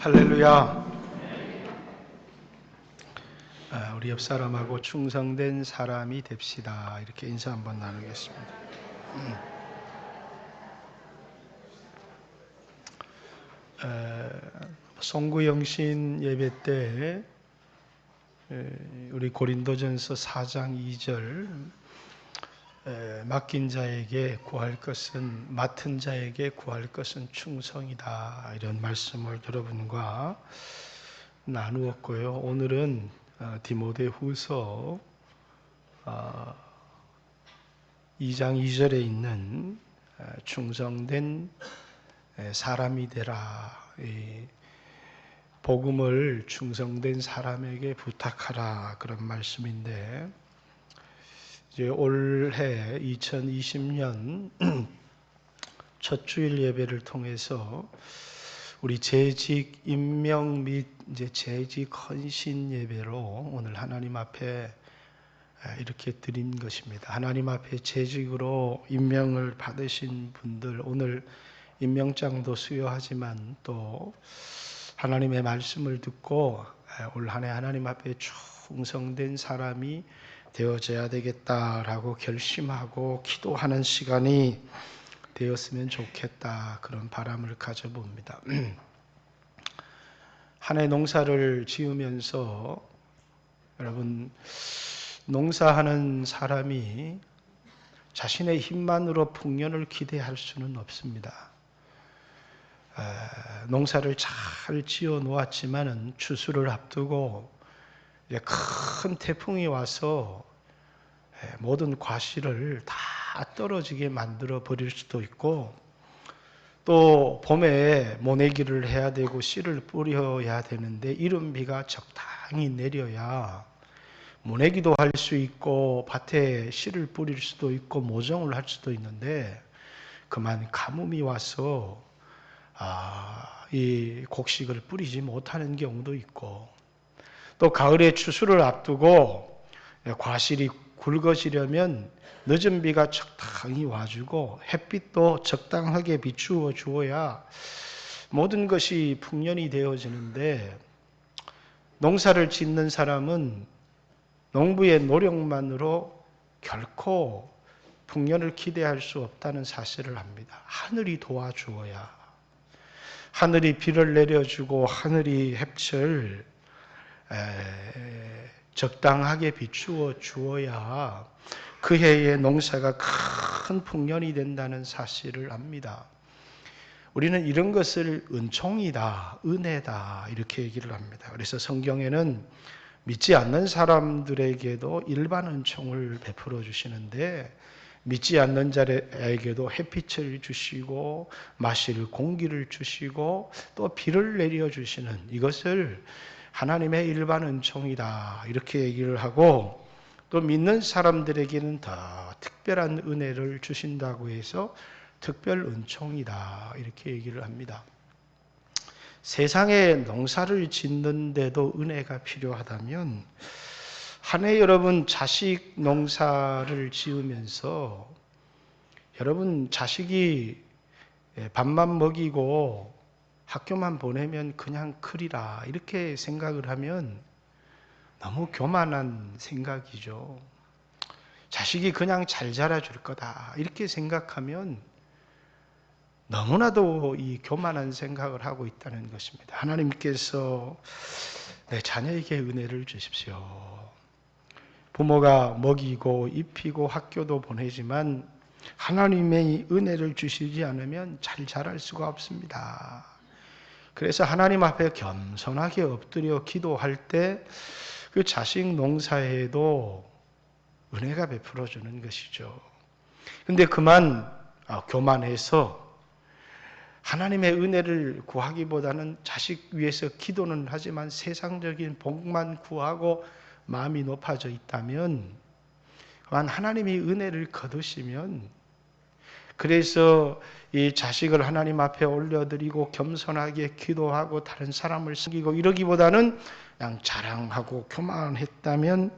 할렐루야. 우리 옆 사람하고 충성된 사람이 됩시다. 이렇게 인사 한번 나누겠습니다. 송구영신 예배 때 우리 고린도전서 4장 2절 맡긴 자에게 구할 것은 맡은 자에게 구할 것은 충성이다, 이런 말씀을 여러분과 나누었고요. 오늘은 디모데후서 2장 2절에 있는 충성된 사람이 되라, 복음을 충성된 사람에게 부탁하라, 그런 말씀인데, 이제 올해 2020년 첫 주일 예배를 통해서 우리 재직 임명 및 이제 재직 헌신 예배로 오늘 하나님 앞에 이렇게 드린 것입니다. 하나님 앞에 재직으로 임명을 받으신 분들, 오늘 임명장도 수여하지만 또 하나님의 말씀을 듣고 올 한 해 하나님 앞에 충성된 사람이 되어져야 되겠다라고 결심하고 기도하는 시간이 되었으면 좋겠다, 그런 바람을 가져봅니다. 한 해 농사를 지으면서 여러분, 농사하는 사람이 자신의 힘만으로 풍년을 기대할 수는 없습니다. 농사를 잘 지어 놓았지만은 추수를 앞두고 큰 태풍이 와서 모든 과실을 다 떨어지게 만들어 버릴 수도 있고, 또 봄에 모내기를 해야 되고 씨를 뿌려야 되는데 이른 비가 적당히 내려야 모내기도 할 수 있고 밭에 씨를 뿌릴 수도 있고 모종을 할 수도 있는데, 그만 가뭄이 와서 이 곡식을 뿌리지 못하는 경우도 있고, 또 가을에 추수를 앞두고 과실이 굵어지려면 늦은 비가 적당히 와주고 햇빛도 적당하게 비추어 주어야 모든 것이 풍년이 되어지는데, 농사를 짓는 사람은 농부의 노력만으로 결코 풍년을 기대할 수 없다는 사실을 압니다. 하늘이 도와주어야, 하늘이 비를 내려주고 하늘이 햇빛을 적당하게 비추어 주어야 그 해의 농사가 큰 풍년이 된다는 사실을 압니다. 우리는 이런 것을 은총이다, 은혜다, 이렇게 얘기를 합니다. 그래서 성경에는 믿지 않는 사람들에게도 일반 은총을 베풀어 주시는데, 믿지 않는 자에게도 햇빛을 주시고 마실 공기를 주시고 또 비를 내려 주시는, 이것을 하나님의 일반 은총이다, 이렇게 얘기를 하고, 또 믿는 사람들에게는 더 특별한 은혜를 주신다고 해서 특별 은총이다, 이렇게 얘기를 합니다. 세상에 농사를 짓는데도 은혜가 필요하다면, 한 해 여러분 자식 농사를 지으면서 여러분 자식이 밥만 먹이고 학교만 보내면 그냥 크리라, 이렇게 생각을 하면 너무 교만한 생각이죠. 자식이 그냥 잘 자라줄 거다, 이렇게 생각하면 너무나도 이 교만한 생각을 하고 있다는 것입니다. 하나님께서 내 자녀에게 은혜를 주십시오. 부모가 먹이고 입히고 학교도 보내지만 하나님의 은혜를 주시지 않으면 잘 자랄 수가 없습니다. 그래서 하나님 앞에 겸손하게 엎드려 기도할 때 그 자식 농사에도 은혜가 베풀어 주는 것이죠. 근데 그만 교만해서 하나님의 은혜를 구하기보다는 자식 위해서 기도는 하지만 세상적인 복만 구하고 마음이 높아져 있다면, 그만 하나님의 은혜를 거두시면, 그래서 이 자식을 하나님 앞에 올려드리고 겸손하게 기도하고 다른 사람을 섬기고 이러기보다는 그냥 자랑하고 교만했다면,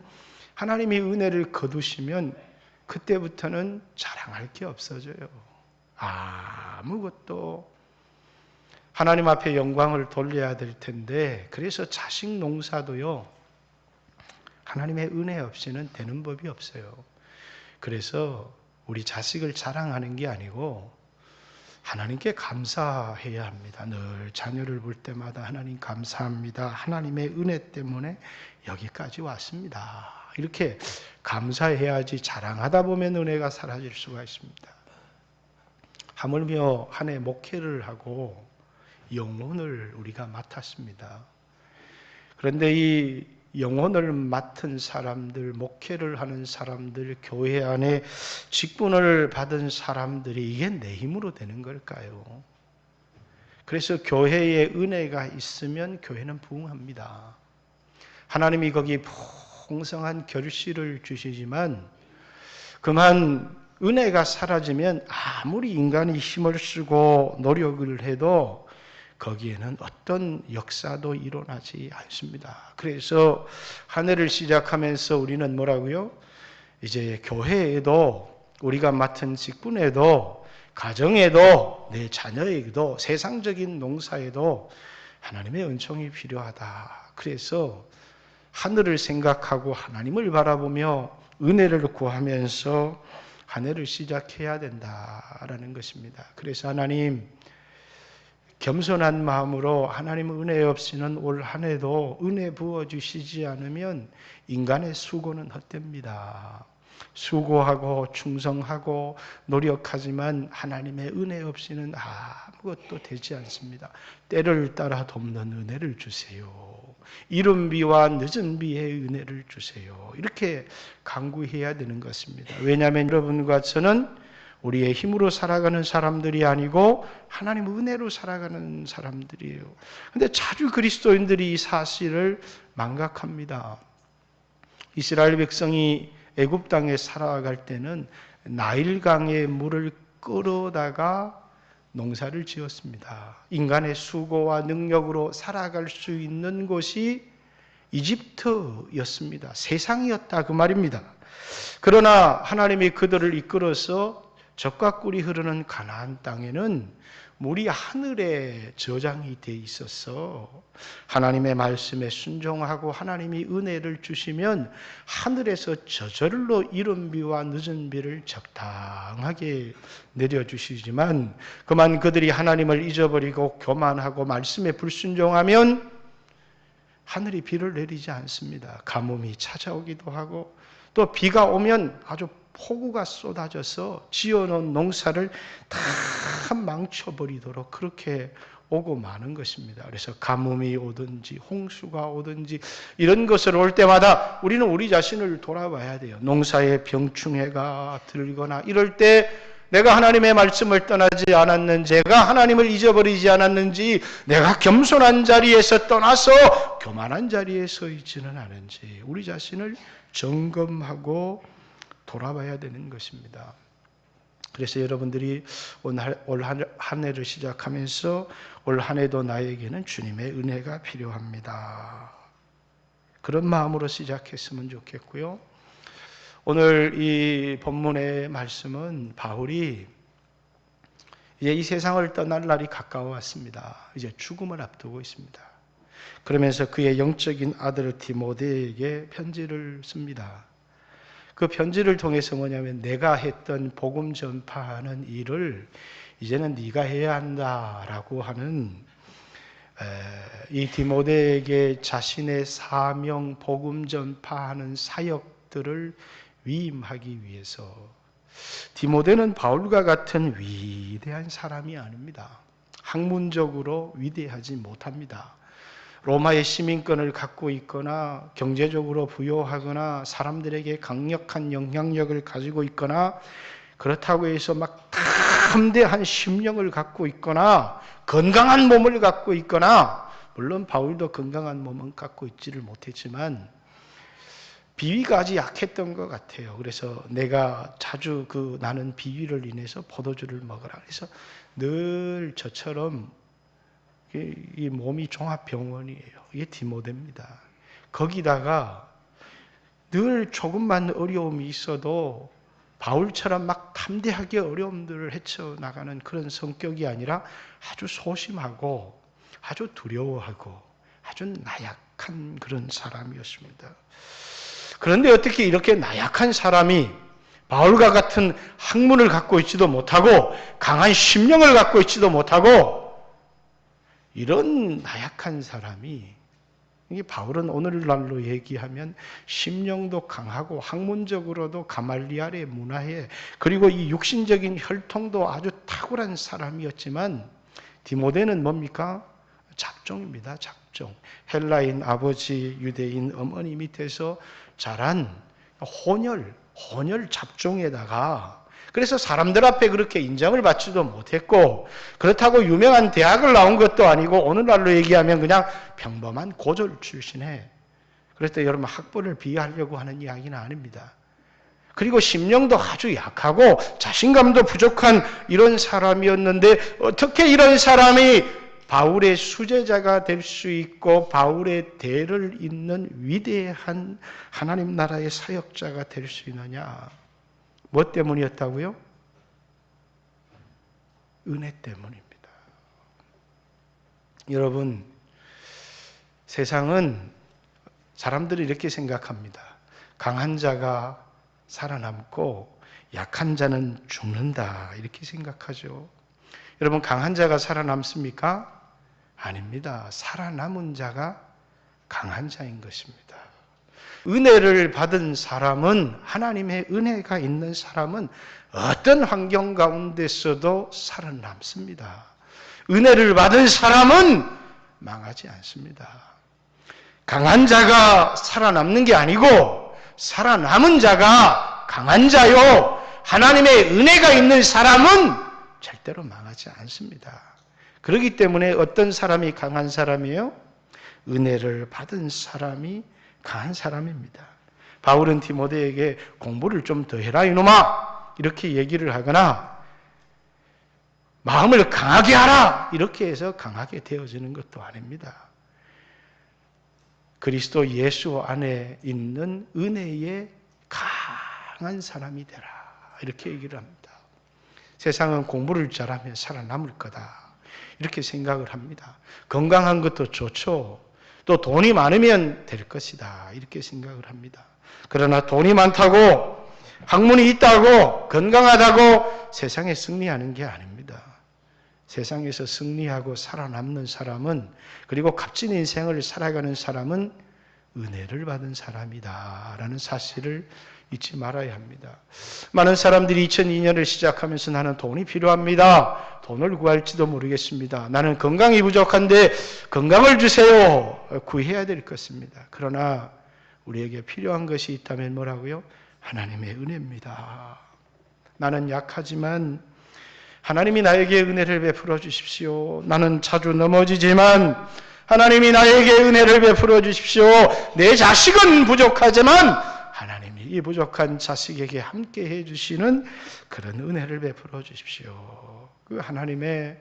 하나님의 은혜를 거두시면 그때부터는 자랑할 게 없어져요. 아무것도 하나님 앞에 영광을 돌려야 될 텐데, 그래서 자식 농사도요, 하나님의 은혜 없이는 되는 법이 없어요. 그래서 우리 자식을 자랑하는 게 아니고 하나님께 감사해야 합니다. 늘 자녀를 볼 때마다 하나님 감사합니다. 하나님의 은혜 때문에 여기까지 왔습니다. 이렇게 감사해야지, 자랑하다 보면 은혜가 사라질 수가 있습니다. 하물며 한 해 목회를 하고 영혼을 우리가 맡았습니다. 그런데 이 영혼을 맡은 사람들, 목회를 하는 사람들, 교회 안에 직분을 받은 사람들이 이게 내 힘으로 되는 걸까요? 그래서 교회에 은혜가 있으면 교회는 부흥합니다. 하나님이 거기 풍성한 결실을 주시지만 그만 은혜가 사라지면 아무리 인간이 힘을 쓰고 노력을 해도 거기에는 어떤 역사도 일어나지 않습니다. 그래서 한 해를 시작하면서 우리는 뭐라고요? 이제 교회에도, 우리가 맡은 직분에도, 가정에도, 내 자녀에게도, 세상적인 농사에도 하나님의 은총이 필요하다. 그래서 하늘을 생각하고 하나님을 바라보며 은혜를 구하면서 한 해를 시작해야 된다라는 것입니다. 그래서 하나님, 겸손한 마음으로 하나님 은혜 없이는 올 한 해도 은혜 부어주시지 않으면 인간의 수고는 헛됩니다. 수고하고 충성하고 노력하지만 하나님의 은혜 없이는 아무것도 되지 않습니다. 때를 따라 돕는 은혜를 주세요. 이른 비와 늦은 비의 은혜를 주세요. 이렇게 간구해야 되는 것입니다. 왜냐하면 여러분과 저는 우리의 힘으로 살아가는 사람들이 아니고 하나님 은혜로 살아가는 사람들이에요. 그런데 자주 그리스도인들이 이 사실을 망각합니다. 이스라엘 백성이 애굽 땅에 살아갈 때는 나일강의 물을 끌어다가 농사를 지었습니다. 인간의 수고와 능력으로 살아갈 수 있는 곳이 이집트였습니다. 세상이었다 그 말입니다. 그러나 하나님이 그들을 이끌어서 젖과 꿀이 흐르는 가나안 땅에는 물이 하늘에 저장이 돼 있어서 하나님의 말씀에 순종하고 하나님이 은혜를 주시면 하늘에서 저절로 이른 비와 늦은 비를 적당하게 내려주시지만 그만 그들이 하나님을 잊어버리고 교만하고 말씀에 불순종하면 하늘이 비를 내리지 않습니다. 가뭄이 찾아오기도 하고 또 비가 오면 아주 폭우가 쏟아져서 지어놓은 농사를 다 망쳐버리도록 그렇게 오고 마는 것입니다. 그래서 가뭄이 오든지 홍수가 오든지 이런 것을 올 때마다 우리는 우리 자신을 돌아봐야 돼요. 농사에 병충해가 들거나 이럴 때 내가 하나님의 말씀을 떠나지 않았는지, 내가 하나님을 잊어버리지 않았는지, 내가 겸손한 자리에서 떠나서 교만한 자리에 서 있지는 않은지 우리 자신을 점검하고 돌아봐야 되는 것입니다. 그래서 여러분들이 올 한 해를 시작하면서 올 한 해도 나에게는 주님의 은혜가 필요합니다. 그런 마음으로 시작했으면 좋겠고요. 오늘 이 본문의 말씀은 바울이 이제 이 세상을 떠날 날이 가까워 왔습니다. 이제 죽음을 앞두고 있습니다. 그러면서 그의 영적인 아들 디모데에게 편지를 씁니다. 그 편지를 통해서 뭐냐면 내가 했던 복음 전파하는 일을 이제는 네가 해야 한다라고 하는 이 디모데에게 자신의 사명 복음 전파하는 사역들을 위임하기 위해서. 디모데는 바울과 같은 위대한 사람이 아닙니다. 학문적으로 위대하지 못합니다. 로마의 시민권을 갖고 있거나 경제적으로 부유하거나 사람들에게 강력한 영향력을 가지고 있거나 그렇다고 해서 막 담대한 심령을 갖고 있거나 건강한 몸을 갖고 있거나, 물론 바울도 건강한 몸은 갖고 있지를 못했지만 비위가 아주 약했던 것 같아요. 그래서 내가 자주 나는 비위를 인해서 포도주를 먹어라. 그래서 늘 저처럼 이 몸이 종합병원이에요. 이게 디모데입니다. 거기다가 늘 조금만 어려움이 있어도 바울처럼 막 담대하게 어려움들을 헤쳐나가는 그런 성격이 아니라 아주 소심하고 아주 두려워하고 아주 나약한 그런 사람이었습니다. 그런데 어떻게 이렇게 나약한 사람이 바울과 같은 학문을 갖고 있지도 못하고 강한 심령을 갖고 있지도 못하고 이런 나약한 사람이, 이게 바울은 오늘날로 얘기하면 심령도 강하고 학문적으로도 가말리알의 문화에, 그리고 이 육신적인 혈통도 아주 탁월한 사람이었지만 디모데는 뭡니까? 잡종입니다. 잡종. 헬라인 아버지, 유대인 어머니 밑에서 자란 혼혈 잡종에다가, 그래서 사람들 앞에 그렇게 인정을 받지도 못했고, 그렇다고 유명한 대학을 나온 것도 아니고, 오늘날로 얘기하면 그냥 평범한 고졸 출신에, 그래서 여러분 학벌을 비하하려고 하는 이야기는 아닙니다. 그리고 심령도 아주 약하고 자신감도 부족한 이런 사람이었는데, 어떻게 이런 사람이 바울의 수제자가 될 수 있고 바울의 대를 잇는 위대한 하나님 나라의 사역자가 될 수 있느냐? 뭐 때문이었다고요? 은혜 때문입니다. 여러분, 세상은 사람들이 이렇게 생각합니다. 강한 자가 살아남고 약한 자는 죽는다, 이렇게 생각하죠. 여러분, 강한 자가 살아남습니까? 아닙니다. 살아남은 자가 강한 자인 것입니다. 은혜를 받은 사람은, 하나님의 은혜가 있는 사람은 어떤 환경 가운데서도 살아남습니다. 은혜를 받은 사람은 망하지 않습니다. 강한 자가 살아남는 게 아니고 살아남은 자가 강한 자요, 하나님의 은혜가 있는 사람은 절대로 망하지 않습니다. 그렇기 때문에 어떤 사람이 강한 사람이에요? 은혜를 받은 사람이 강한 사람입니다. 바울은 디모데에게 공부를 좀 더 해라 이놈아, 이렇게 얘기를 하거나 마음을 강하게 하라, 이렇게 해서 강하게 되어지는 것도 아닙니다. 그리스도 예수 안에 있는 은혜의 강한 사람이 되라, 이렇게 얘기를 합니다. 세상은 공부를 잘하면 살아남을 거다, 이렇게 생각을 합니다. 건강한 것도 좋죠. 또 돈이 많으면 될 것이다, 이렇게 생각을 합니다. 그러나 돈이 많다고, 학문이 있다고, 건강하다고 세상에 승리하는 게 아닙니다. 세상에서 승리하고 살아남는 사람은, 그리고 값진 인생을 살아가는 사람은 은혜를 받은 사람이다라는 사실을 잊지 말아야 합니다. 많은 사람들이 2002년을 시작하면서 나는 돈이 필요합니다, 돈을 구할지도 모르겠습니다, 나는 건강이 부족한데 건강을 주세요, 구해야 될 것입니다. 그러나 우리에게 필요한 것이 있다면 뭐라고요? 하나님의 은혜입니다. 나는 약하지만 하나님이 나에게 은혜를 베풀어 주십시오. 나는 자주 넘어지지만 하나님이 나에게 은혜를 베풀어 주십시오. 내 자식은 부족하지만 하나님이 이 부족한 자식에게 함께 해주시는 그런 은혜를 베풀어 주십시오. 그 하나님의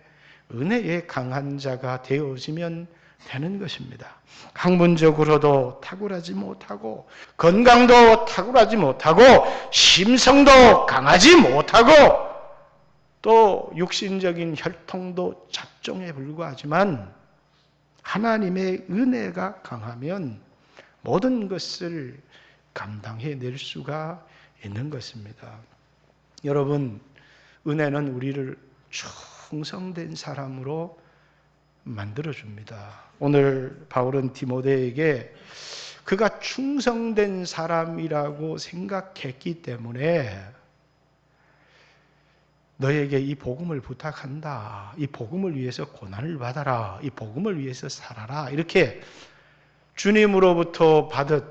은혜의 강한 자가 되어지면 되는 것입니다. 학문적으로도 탁월하지 못하고, 건강도 탁월하지 못하고, 심성도 강하지 못하고, 또 육신적인 혈통도 잡종에 불과하지만 하나님의 은혜가 강하면 모든 것을 감당해낼 수가 있는 것입니다. 여러분, 은혜는 우리를 충성된 사람으로 만들어줍니다. 오늘 바울은 디모데에게 그가 충성된 사람이라고 생각했기 때문에 너에게 이 복음을 부탁한다, 이 복음을 위해서 고난을 받아라, 이 복음을 위해서 살아라, 이렇게 주님으로부터 받은,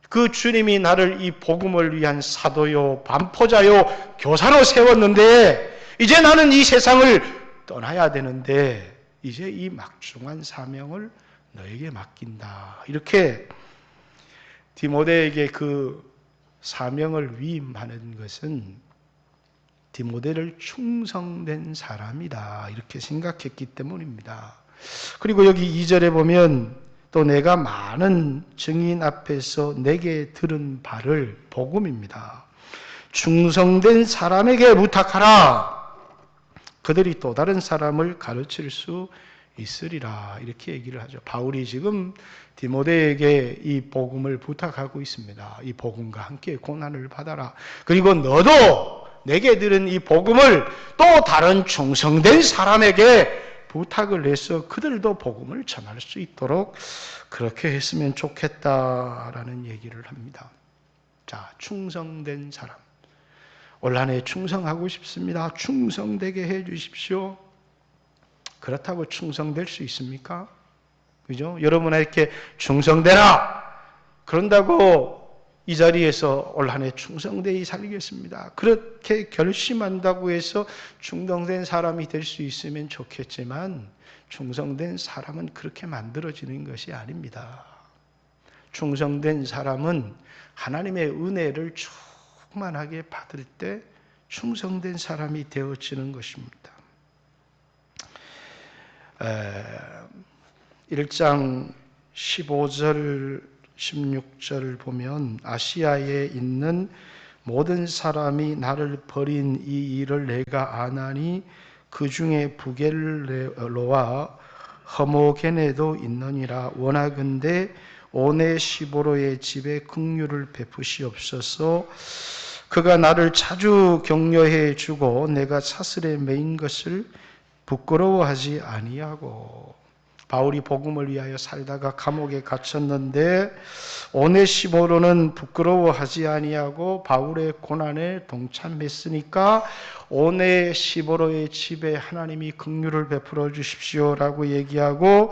그 주님이 나를 이 복음을 위한 사도요, 반포자요, 교사로 세웠는데 이제 나는 이 세상을 떠나야 되는데 이제 이 막중한 사명을 너에게 맡긴다, 이렇게 디모데에게 그 사명을 위임하는 것은 디모데를 충성된 사람이다, 이렇게 생각했기 때문입니다. 그리고 여기 2절에 보면 또 내가 많은 증인 앞에서 내게 들은 바를, 복음입니다. 충성된 사람에게 부탁하라. 그들이 또 다른 사람을 가르칠 수 있으리라. 이렇게 얘기를 하죠. 바울이 지금 디모데에게 이 복음을 부탁하고 있습니다. 이 복음과 함께 고난을 받아라. 그리고 너도 내게 들은 이 복음을 또 다른 충성된 사람에게 부탁을 해서 그들도 복음을 전할 수 있도록 그렇게 했으면 좋겠다라는 얘기를 합니다. 자, 충성된 사람. 올 한 해 충성하고 싶습니다. 충성되게 해 주십시오. 그렇다고 충성될 수 있습니까? 그죠? 여러분에게 충성되라! 그런다고 이 자리에서 올 한 해 충성되이 살겠습니다. 그렇게 결심한다고 해서 충성된 사람이 될 수 있으면 좋겠지만 충성된 사람은 그렇게 만들어지는 것이 아닙니다. 충성된 사람은 하나님의 은혜를 충만하게 받을 때 충성된 사람이 되어지는 것입니다. 1장 15절 16절을 보면 아시아에 있는 모든 사람이 나를 버린 이 일을 내가 아나니 그 중에 부겔로와 허모게네도 있느니라. 원하건대 오네시보로의 집에 긍휼을 베푸시옵소서. 그가 나를 자주 격려해 주고 내가 사슬에 매인 것을 부끄러워하지 아니하고. 바울이 복음을 위하여 살다가 감옥에 갇혔는데 오네시모로는 부끄러워하지 아니하고 바울의 고난에 동참했으니까 오네시모로의 집에 하나님이 긍휼을 베풀어 주십시오라고 얘기하고,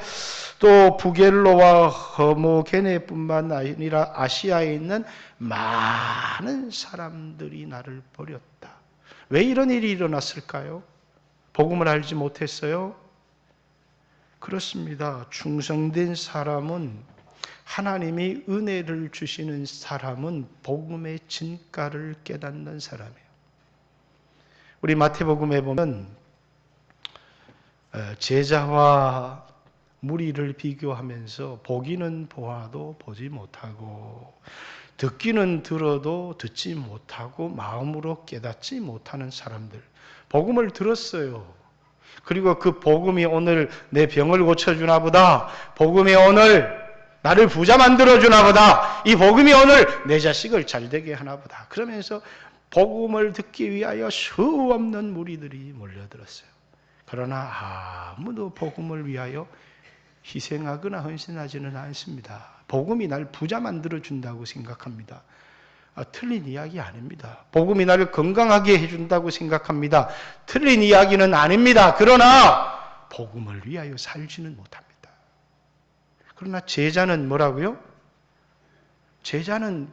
또 부겔로와 허모게네뿐만 아니라 아시아에 있는 많은 사람들이 나를 버렸다. 왜 이런 일이 일어났을까요? 복음을 알지 못했어요? 그렇습니다. 충성된 사람은, 하나님이 은혜를 주시는 사람은 복음의 진가를 깨닫는 사람이에요. 우리 마태복음에 보면 제자와 무리를 비교하면서 보기는 보아도 보지 못하고 듣기는 들어도 듣지 못하고 마음으로 깨닫지 못하는 사람들, 복음을 들었어요. 그리고 그 복음이 오늘 내 병을 고쳐주나 보다, 복음이 오늘 나를 부자 만들어주나 보다, 이 복음이 오늘 내 자식을 잘되게 하나 보다, 그러면서 복음을 듣기 위하여 수 없는 무리들이 몰려들었어요. 그러나 아무도 복음을 위하여 희생하거나 헌신하지는 않습니다. 복음이 날 부자 만들어준다고 생각합니다. 틀린 이야기 아닙니다. 복음이 나를 건강하게 해준다고 생각합니다. 틀린 이야기는 아닙니다. 그러나 복음을 위하여 살지는 못합니다. 그러나 제자는 뭐라고요? 제자는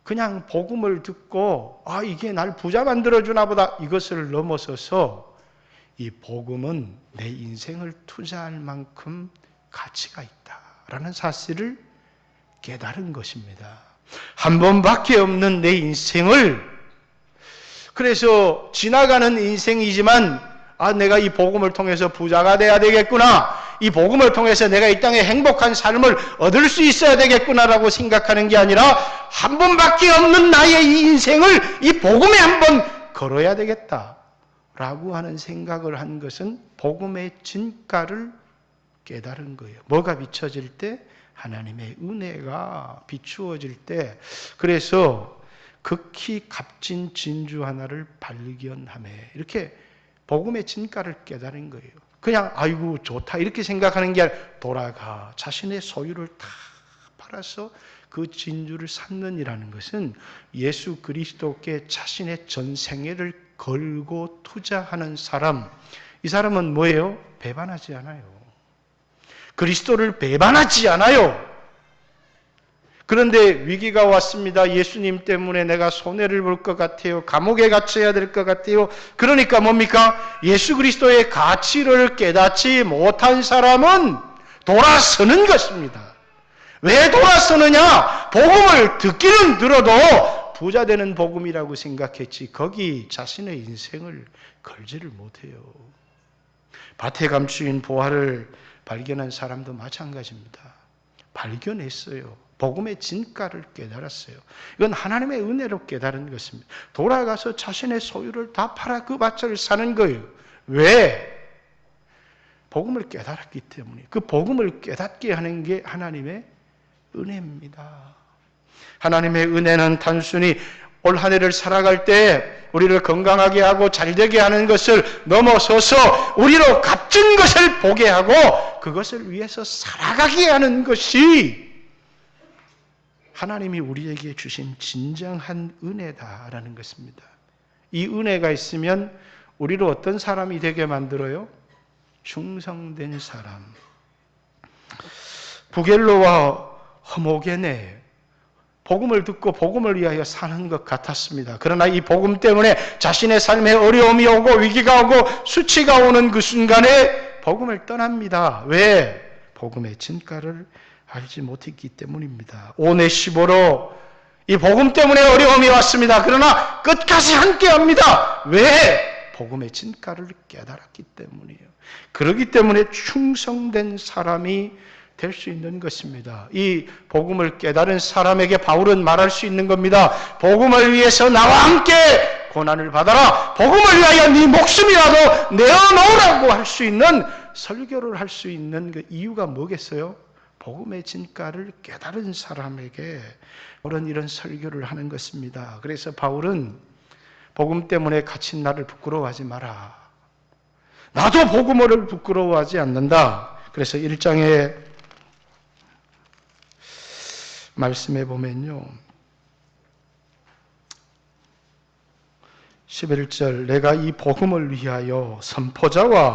그냥 복음을 듣고 이게 날 부자 만들어주나 보다, 이것을 넘어서서 이 복음은 내 인생을 투자할 만큼 가치가 있다라는 사실을 깨달은 것입니다. 한 번밖에 없는 내 인생을, 그래서 지나가는 인생이지만 내가 이 복음을 통해서 부자가 돼야 되겠구나, 이 복음을 통해서 내가 이 땅에 행복한 삶을 얻을 수 있어야 되겠구나라고 생각하는 게 아니라 한 번밖에 없는 나의 이 인생을 이 복음에 한번 걸어야 되겠다라고 하는 생각을 한 것은 복음의 진가를 깨달은 거예요. 뭐가 비춰질 때? 하나님의 은혜가 비추어질 때. 그래서 극히 값진 진주 하나를 발견하며 이렇게 복음의 진가를 깨달은 거예요. 그냥 아이고 좋다 이렇게 생각하는 게 아니라 돌아가 자신의 소유를 다 팔아서 그 진주를 샀느니라는 것은 예수 그리스도께 자신의 전 생애를 걸고 투자하는 사람, 이 사람은 뭐예요? 배반하지 않아요. 그리스도를 배반하지 않아요. 그런데 위기가 왔습니다. 예수님 때문에 내가 손해를 볼 것 같아요. 감옥에 갇혀야 될 것 같아요. 그러니까 뭡니까? 예수 그리스도의 가치를 깨닫지 못한 사람은 돌아서는 것입니다. 왜 돌아서느냐? 복음을 듣기는 들어도 부자 되는 복음이라고 생각했지 거기 자신의 인생을 걸지를 못해요. 밭에 감추인 보화를 발견한 사람도 마찬가지입니다. 발견했어요. 복음의 진가를 깨달았어요. 이건 하나님의 은혜로 깨달은 것입니다. 돌아가서 자신의 소유를 다 팔아 그 밭을 사는 거예요. 왜? 복음을 깨달았기 때문에. 그 복음을 깨닫게 하는 게 하나님의 은혜입니다. 하나님의 은혜는 단순히 올 한 해를 살아갈 때 우리를 건강하게 하고 잘되게 하는 것을 넘어서서 우리로 값진 것을 보게 하고 그것을 위해서 살아가게 하는 것이 하나님이 우리에게 주신 진정한 은혜다라는 것입니다. 이 은혜가 있으면 우리를 어떤 사람이 되게 만들어요? 충성된 사람. 부겔로와 허모게네 복음을 듣고 복음을 위하여 사는 것 같았습니다. 그러나 이 복음 때문에 자신의 삶에 어려움이 오고 위기가 오고 수치가 오는 그 순간에 복음을 떠납니다. 왜? 복음의 진가를 알지 못했기 때문입니다. 오네시모로 이 복음 때문에 어려움이 왔습니다. 그러나 끝까지 함께합니다. 왜? 복음의 진가를 깨달았기 때문이에요. 그렇기 때문에 충성된 사람이 될 수 있는 것입니다. 이 복음을 깨달은 사람에게 바울은 말할 수 있는 겁니다. 복음을 위해서 나와 함께 고난을 받아라. 복음을 위하여 네 목숨이라도 내어놓으라고 할 수 있는 설교를 할 수 있는 그 이유가 뭐겠어요? 복음의 진가를 깨달은 사람에게 바울은 이런 설교를 하는 것입니다. 그래서 바울은 복음 때문에 갇힌 나를 부끄러워하지 마라. 나도 복음을 부끄러워하지 않는다. 그래서 1장에 말씀해 보면요. 11절 내가 이 복음을 위하여 선포자와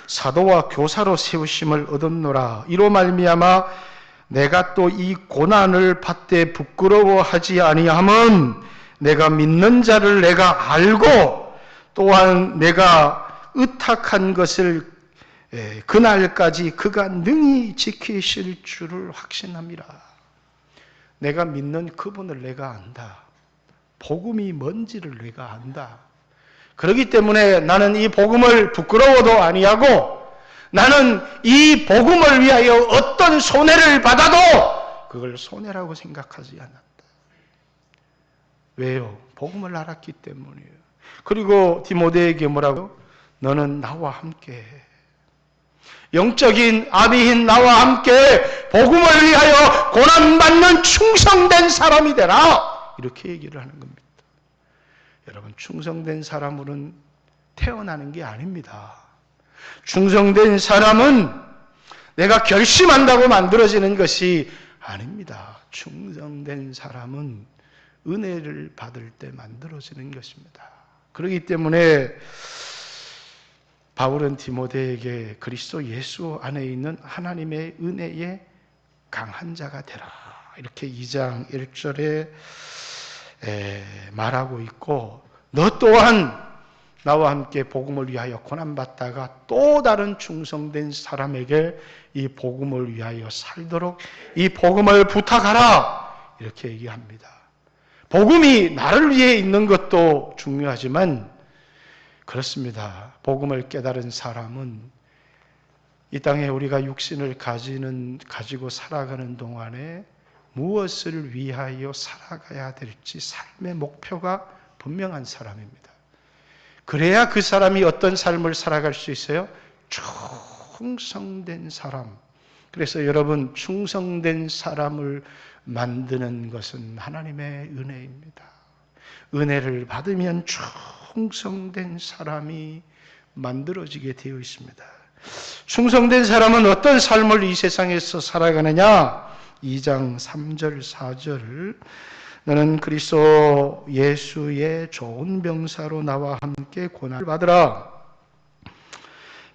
사도와 교사로 세우심을 얻었노라. 이로 말미암아 내가 또 이 고난을 받되 부끄러워하지 아니함은 내가 믿는 자를 내가 알고 또한 내가 의탁한 것을 그날까지 그가 능히 지키실 줄을 확신함이라. 내가 믿는 그분을 내가 안다. 복음이 뭔지를 내가 안다. 그렇기 때문에 나는 이 복음을 부끄러워도 아니하고 나는 이 복음을 위하여 어떤 손해를 받아도 그걸 손해라고 생각하지 않는다. 왜요? 복음을 알았기 때문이에요. 그리고 디모데에게 뭐라고? 너는 나와 함께 영적인 아비인 나와 함께 복음을 위하여 고난받는 충성된 사람이 되라. 이렇게 얘기를 하는 겁니다. 여러분, 충성된 사람으로는 태어나는 게 아닙니다. 충성된 사람은 내가 결심한다고 만들어지는 것이 아닙니다. 충성된 사람은 은혜를 받을 때 만들어지는 것입니다. 그렇기 때문에 바울은 디모데에게 그리스도 예수 안에 있는 하나님의 은혜에 강한 자가 되라. 이렇게 2장 1절에 말하고 있고 너 또한 나와 함께 복음을 위하여 고난받다가 또 다른 충성된 사람에게 이 복음을 위하여 살도록 이 복음을 부탁하라. 이렇게 얘기합니다. 복음이 나를 위해 있는 것도 중요하지만 그렇습니다. 복음을 깨달은 사람은 이 땅에 우리가 육신을 가지고 살아가는 동안에 무엇을 위하여 살아가야 될지 삶의 목표가 분명한 사람입니다. 그래야 그 사람이 어떤 삶을 살아갈 수 있어요? 충성된 사람. 그래서 여러분, 충성된 사람을 만드는 것은 하나님의 은혜입니다. 은혜를 받으면 충성된 사람이 만들어지게 되어 있습니다. 충성된 사람은 어떤 삶을 이 세상에서 살아가느냐? 2장 3절 4절 너는 그리스도 예수의 좋은 병사로 나와 함께 고난을 받으라.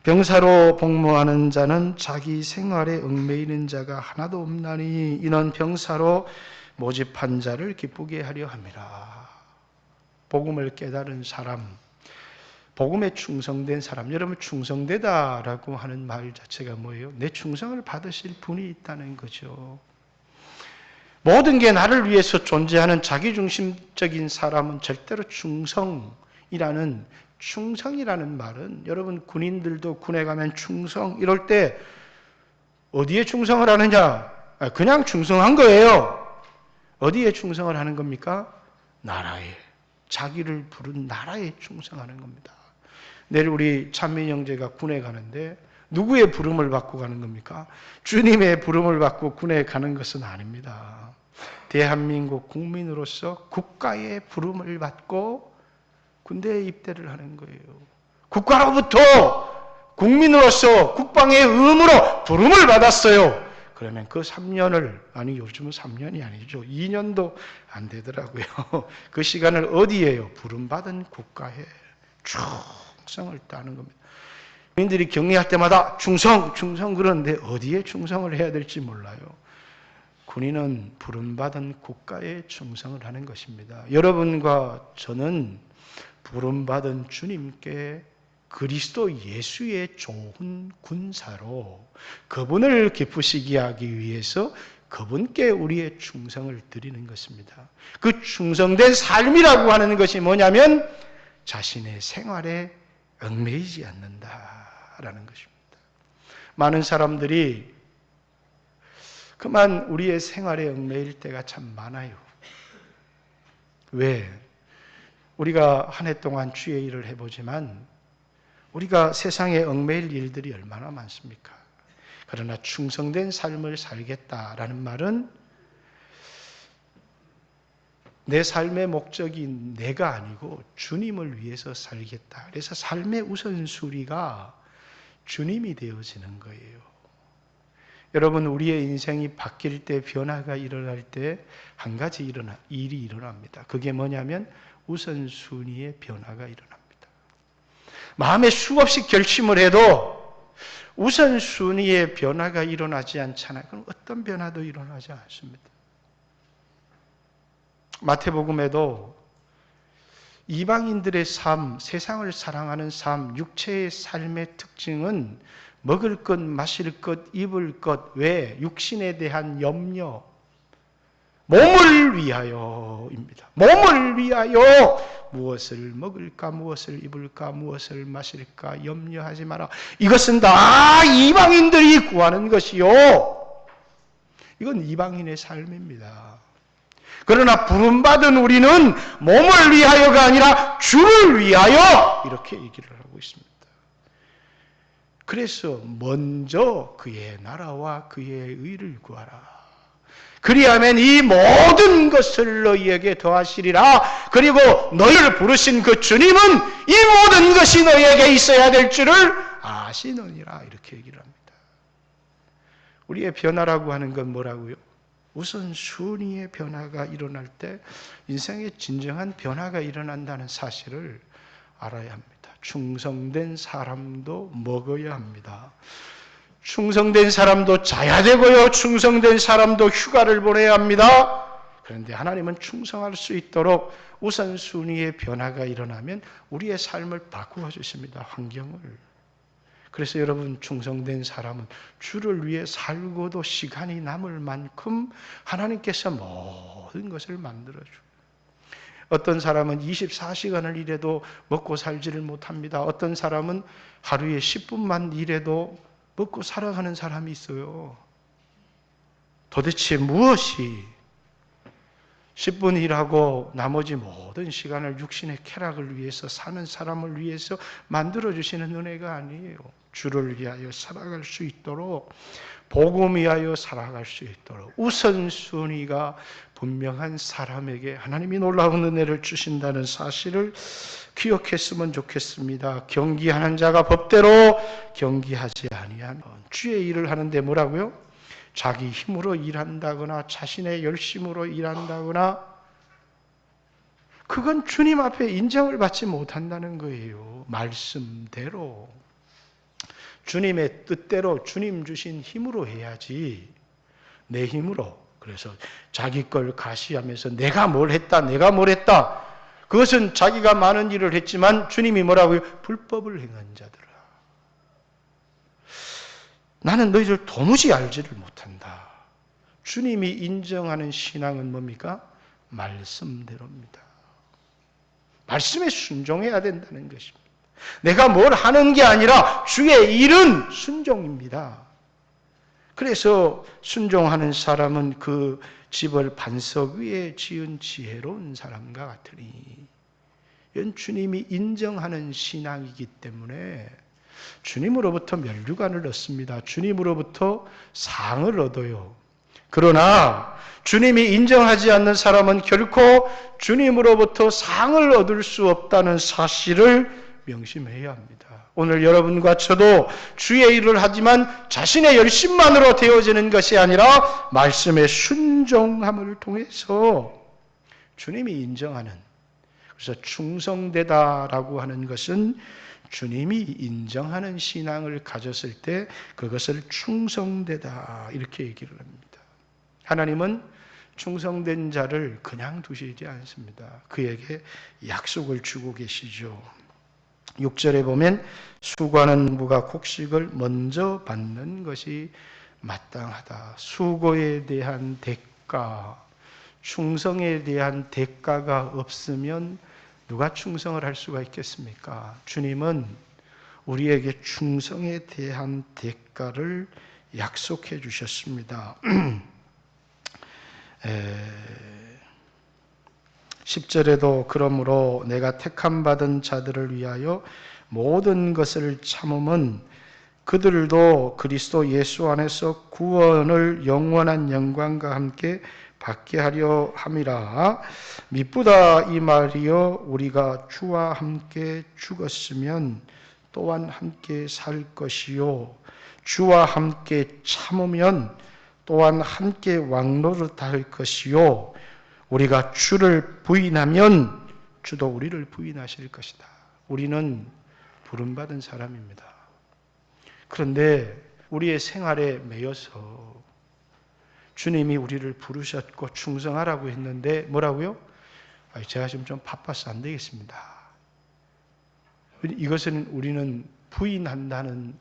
병사로 복무하는 자는 자기 생활에 얽매이는 자가 하나도 없나니 이는 병사로 모집한 자를 기쁘게 하려 함이라. 복음을 깨달은 사람, 복음에 충성된 사람. 여러분, 충성되다라고 하는 말 자체가 뭐예요? 내 충성을 받으실 분이 있다는 거죠. 모든 게 나를 위해서 존재하는 자기중심적인 사람은 절대로 충성이라는 말은, 여러분 군인들도 군에 가면 충성 이럴 때 어디에 충성을 하느냐? 그냥 충성한 거예요. 어디에 충성을 하는 겁니까? 나라에. 자기를 부른 나라에 충성하는 겁니다. 내일 우리 찬민 형제가 군에 가는데 누구의 부름을 받고 가는 겁니까? 주님의 부름을 받고 군에 가는 것은 아닙니다. 대한민국 국민으로서 국가의 부름을 받고 군대에 입대를 하는 거예요. 국가로부터 국민으로서 국방의 의무로 부름을 받았어요. 그러면 그 3년을, 아니 요즘은 3년이 아니죠. 2년도 안 되더라고요. 그 시간을 어디에요? 부름받은 국가에 충성을 다하는 겁니다. 국민들이 격려할 때마다 충성 그러는데 어디에 충성을 해야 될지 몰라요. 군인은 부름받은 국가에 충성을 하는 것입니다. 여러분과 저는 부름받은 주님께 그리스도 예수의 좋은 군사로 그분을 기쁘시게 하기 위해서 그분께 우리의 충성을 드리는 것입니다. 그 충성된 삶이라고 하는 것이 뭐냐면 자신의 생활에 얽매이지 않는다라는 것입니다. 많은 사람들이 그만 우리의 생활에 얽매일 때가 참 많아요. 왜? 우리가 한 해 동안 주의 일을 해보지만 우리가 세상에 얽매일 일들이 얼마나 많습니까? 그러나 충성된 삶을 살겠다라는 말은 내 삶의 목적이 내가 아니고 주님을 위해서 살겠다. 그래서 삶의 우선순위가 주님이 되어지는 거예요. 여러분, 우리의 인생이 바뀔 때, 변화가 일어날 때 한 가지 일이 일어납니다. 그게 뭐냐면 우선순위의 변화가 일어납니다. 마음에 수없이 결심을 해도 우선순위의 변화가 일어나지 않잖아요. 그럼 어떤 변화도 일어나지 않습니다. 마태복음에도 이방인들의 삶, 세상을 사랑하는 삶, 육체의 삶의 특징은 먹을 것, 마실 것, 입을 것, 왜? 육신에 대한 염려, 몸을 위하여입니다. 몸을 위하여 무엇을 먹을까, 무엇을 입을까, 무엇을 마실까 염려하지 마라. 이것은 다 이방인들이 구하는 것이요. 이건 이방인의 삶입니다. 그러나 부름받은 우리는 몸을 위하여가 아니라 주를 위하여 이렇게 얘기를 하고 있습니다. 그래서 먼저 그의 나라와 그의 의를 구하라. 그리하면 이 모든 것을 너희에게 더하시리라. 그리고 너희를 부르신 그 주님은 이 모든 것이 너희에게 있어야 될 줄을 아시느니라. 이렇게 얘기를 합니다. 우리의 변화라고 하는 건 뭐라고요? 우선순위의 변화가 일어날 때 인생의 진정한 변화가 일어난다는 사실을 알아야 합니다. 충성된 사람도 먹어야 합니다. 충성된 사람도 자야 되고요. 충성된 사람도 휴가를 보내야 합니다. 그런데 하나님은 충성할 수 있도록 우선순위의 변화가 일어나면 우리의 삶을 바꾸어 주십니다. 환경을. 그래서 여러분, 충성된 사람은 주를 위해 살고도 시간이 남을 만큼 하나님께서 모든 것을 만들어줘요. 어떤 사람은 24시간을 일해도 먹고 살지를 못합니다. 어떤 사람은 하루에 10분만 일해도 먹고 살아가는 사람이 있어요. 도대체 무엇이 10분 일하고 나머지 모든 시간을 육신의 쾌락을 위해서 사는 사람을 위해서 만들어주시는 은혜가 아니에요. 주를 위하여 살아갈 수 있도록, 복음 위하여 살아갈 수 있도록 우선순위가 분명한 사람에게 하나님이 놀라운 은혜를 주신다는 사실을 기억했으면 좋겠습니다. 경기하는 자가 법대로 경기하지 아니하면, 주의 일을 하는데 뭐라고요? 자기 힘으로 일한다거나 자신의 열심으로 일한다거나 그건 주님 앞에 인정을 받지 못한다는 거예요. 말씀대로 주님의 뜻대로 주님 주신 힘으로 해야지, 내 힘으로. 그래서 자기 걸 가시하면서 내가 뭘 했다, 내가 뭘 했다. 그것은 자기가 많은 일을 했지만 주님이 뭐라고요? 불법을 행한 자들아, 나는 너희들 도무지 알지를 못한다. 주님이 인정하는 신앙은 뭡니까? 말씀대로입니다. 말씀에 순종해야 된다는 것입니다. 내가 뭘 하는 게 아니라 주의 일은 순종입니다. 그래서 순종하는 사람은 그 집을 반석 위에 지은 지혜로운 사람과 같으니, 이건 주님이 인정하는 신앙이기 때문에 주님으로부터 면류관을 얻습니다. 주님으로부터 상을 얻어요. 그러나 주님이 인정하지 않는 사람은 결코 주님으로부터 상을 얻을 수 없다는 사실을 명심해야 합니다. 오늘 여러분과 저도 주의 일을 하지만 자신의 열심만으로 되어지는 것이 아니라 말씀의 순종함을 통해서 주님이 인정하는, 그래서 충성되다라고 하는 것은 주님이 인정하는 신앙을 가졌을 때 그것을 충성되다 이렇게 얘기를 합니다. 하나님은 충성된 자를 그냥 두시지 않습니다. 그에게 약속을 주고 계시죠. 6절에 보면 수고하는 농부가 곡식을 먼저 받는 것이 마땅하다. 수고에 대한 대가, 충성에 대한 대가가 없으면 누가 충성을 할 수가 있겠습니까? 주님은 우리에게 충성에 대한 대가를 약속해 주셨습니다. 10절에도 그러므로 내가 택함받은 자들을 위하여 모든 것을 참음은 그들도 그리스도 예수 안에서 구원을 영원한 영광과 함께 받게 하려 함이라. 미쁘다 이 말이여, 우리가 주와 함께 죽었으면 또한 함께 살 것이요, 주와 함께 참으면 또한 함께 왕노릇할 것이요, 우리가 주를 부인하면 주도 우리를 부인하실 것이다. 우리는 부름받은 사람입니다. 그런데 우리의 생활에 매여서 주님이 우리를 부르셨고 충성하라고 했는데 뭐라고요? 제가 지금 좀 바빠서 안 되겠습니다. 이것은 우리는 부인한다는,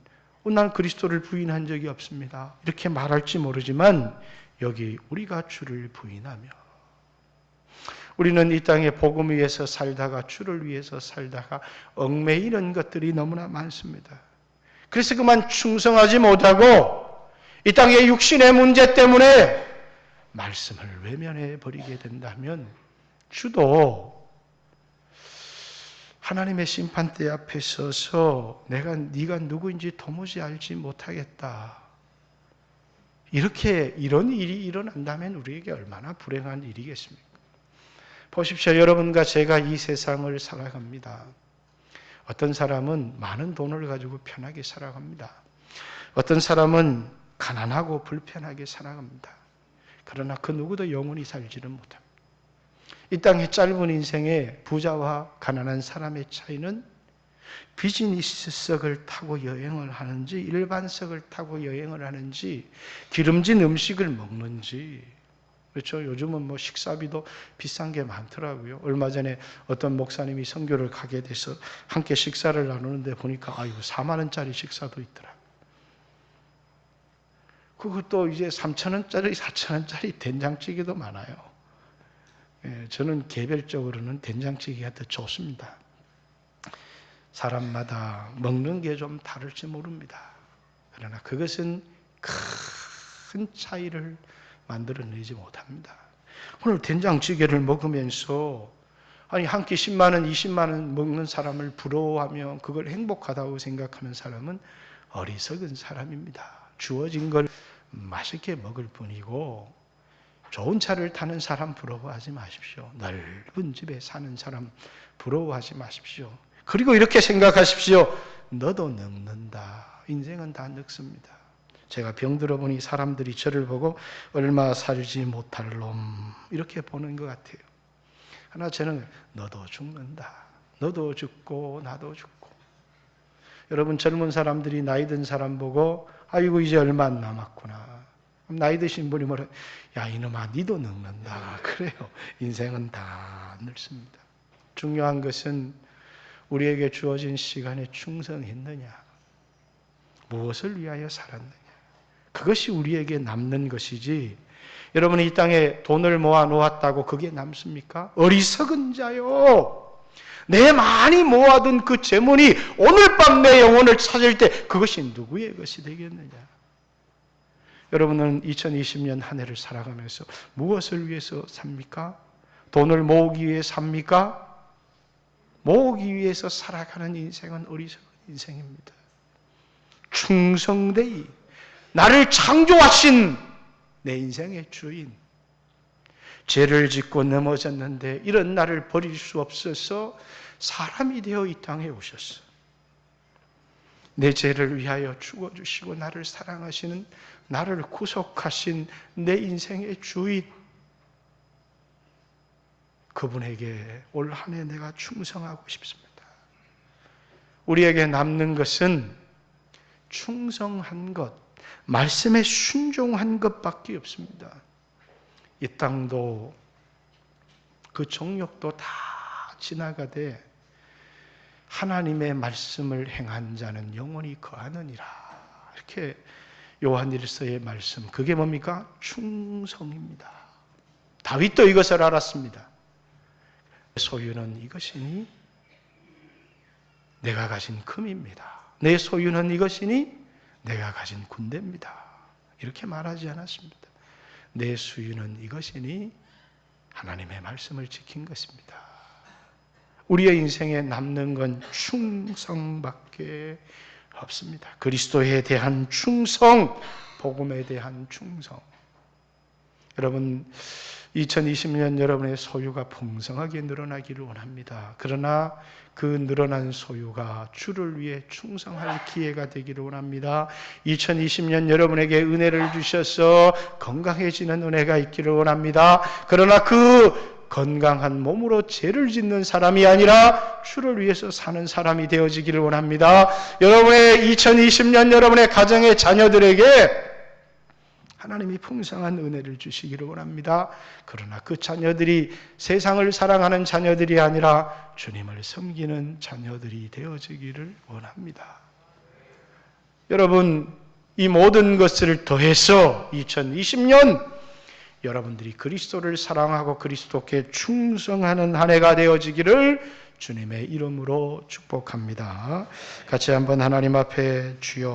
난 그리스도를 부인한 적이 없습니다, 이렇게 말할지 모르지만 여기 우리가 주를 부인하며, 우리는 이 땅에 복음 위에서 살다가 주를 위해서 살다가 얽매이는 것들이 너무나 많습니다. 그래서 그만 충성하지 못하고 이 땅의 육신의 문제 때문에 말씀을 외면해 버리게 된다면 주도 하나님의 심판대 앞에 서서 네가 누구인지 도무지 알지 못하겠다, 이런 일이 일어난다면 우리에게 얼마나 불행한 일이겠습니까? 보십시오. 여러분과 제가 이 세상을 살아갑니다. 어떤 사람은 많은 돈을 가지고 편하게 살아갑니다. 어떤 사람은 가난하고 불편하게 살아갑니다. 그러나 그 누구도 영원히 살지는 못합니다. 이 땅의 짧은 인생에 부자와 가난한 사람의 차이는 비즈니스석을 타고 여행을 하는지 일반석을 타고 여행을 하는지 기름진 음식을 먹는지, 그렇죠? 요즘은 식사비도 비싼 게 많더라고요. 얼마 전에 어떤 목사님이 선교를 가게 돼서 함께 식사를 나누는데 보니까 4만 원짜리 식사도 있더라고요. 그것도 이제 3천 원짜리, 4천 원짜리 된장찌개도 많아요. 저는 개별적으로는 된장찌개가 더 좋습니다. 사람마다 먹는 게 좀 다를지 모릅니다. 그러나 그것은 큰 차이를 만들어내지 못합니다. 오늘 된장찌개를 먹으면서 한 끼 10만 원, 20만 원 먹는 사람을 부러워하며 그걸 행복하다고 생각하는 사람은 어리석은 사람입니다. 주어진 걸 맛있게 먹을 뿐이고, 좋은 차를 타는 사람 부러워하지 마십시오. 넓은 집에 사는 사람 부러워하지 마십시오. 그리고 이렇게 생각하십시오. 너도 늙는다. 인생은 다 늙습니다. 제가 병들어 보니 사람들이 저를 보고 얼마 살지 못할 놈 이렇게 보는 것 같아요. 그러나 저는 너도 죽는다. 너도 죽고 나도 죽고. 여러분, 젊은 사람들이 나이 든 사람 보고 아이고 이제 얼마 안 남았구나. 나이 드신 분이 뭐래? 야 이놈아 니도 늙는다. 그래요. 인생은 다 늙습니다. 중요한 것은 우리에게 주어진 시간에 충성했느냐, 무엇을 위하여 살았느냐, 그것이 우리에게 남는 것이지, 여러분이 이 땅에 돈을 모아 놓았다고 그게 남습니까? 어리석은 자요. 내 많이 모아둔 그 재물이 오늘 밤 내 영혼을 찾을 때 그것이 누구의 것이 되겠느냐? 여러분은 2020년 한 해를 살아가면서 무엇을 위해서 삽니까? 돈을 모으기 위해 삽니까? 모으기 위해서 살아가는 인생은 어리석은 인생입니다. 충성되이 나를 창조하신 내 인생의 주인, 죄를 짓고 넘어졌는데 이런 나를 버릴 수 없어서 사람이 되어 이 땅에 오셨어. 내 죄를 위하여 죽어주시고 나를 사랑하시는, 나를 구속하신 내 인생의 주인, 그분에게 올 한 해 내가 충성하고 싶습니다. 우리에게 남는 것은 충성한 것, 말씀에 순종한 것밖에 없습니다. 이 땅도 그 정욕도 다 지나가되 하나님의 말씀을 행한 자는 영원히 거하느니라. 이렇게 요한일서의 말씀, 그게 뭡니까? 충성입니다. 다윗도 이것을 알았습니다. 소유는 이것이니 내가 가진 금입니다. 내 소유는 이것이니 내가 가진 군대입니다. 이렇게 말하지 않았습니다. 내 소유는 이것이니 하나님의 말씀을 지킨 것입니다. 우리의 인생에 남는 건 충성밖에 없습니다. 그리스도에 대한 충성, 복음에 대한 충성. 여러분, 2020년 여러분의 소유가 풍성하게 늘어나기를 원합니다. 그러나 그 늘어난 소유가 주를 위해 충성할 기회가 되기를 원합니다. 2020년 여러분에게 은혜를 주셔서 건강해지는 은혜가 있기를 원합니다. 그러나 그 건강한 몸으로 죄를 짓는 사람이 아니라 주를 위해서 사는 사람이 되어지기를 원합니다. 여러분의 2020년 여러분의 가정의 자녀들에게 하나님이 풍성한 은혜를 주시기를 원합니다. 그러나 그 자녀들이 세상을 사랑하는 자녀들이 아니라 주님을 섬기는 자녀들이 되어지기를 원합니다. 여러분, 이 모든 것을 더해서 2020년 여러분들이 그리스도를 사랑하고 그리스도께 충성하는 한 해가 되어지기를 주님의 이름으로 축복합니다. 같이 한번 하나님 앞에 주여